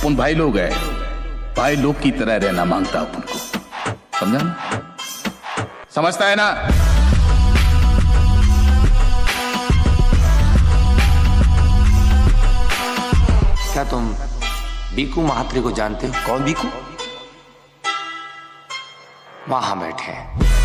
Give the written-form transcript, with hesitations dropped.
अपन भाई लोग है, भाई लोग की तरह रहना मांगता अपन को, समझा ना? समझता है ना? क्या तुम बीकू महात्रे को जानते हो? कौन बीकू? वहां बैठे हैं।